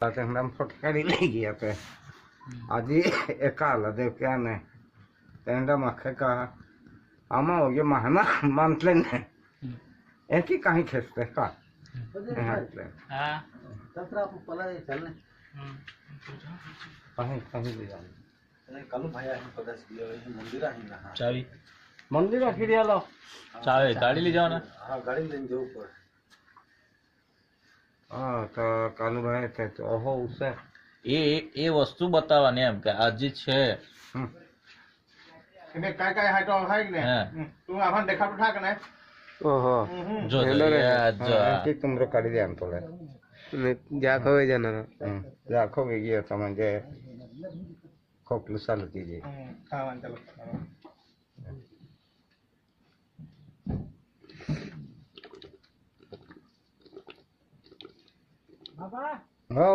हम फटकारी ले गया थे आज एकाला देव क्या ने तेंदा मखे का आमा हो गया महना मंथले ने एक ही कहीं खेसते का हाँ तत्रा पला चलने कहीं कहीं ले जाने कल भाई है पता है मंदिर है ना चाबी मंदिर आखिर लो चाबी गाड़ी ले जाओ ना हाँ गाड़ी ले जाओ ऊपर हाँ तो कालू भाई थे तो ओहो उसे એ વસ્તુ બતાવવાની એમ કે આજે છે એને કાય કાય હાઈટો હાઈ ને તું આભાન દેખાડું ઠાક ને ઓહો જો કે તુમરો કાઢી દે આમ તો લે જાખો વે જના જાખો વે ગયો તમને ખોકલું ચાલુ કીજે ખાવાન ચાલો બાબા હો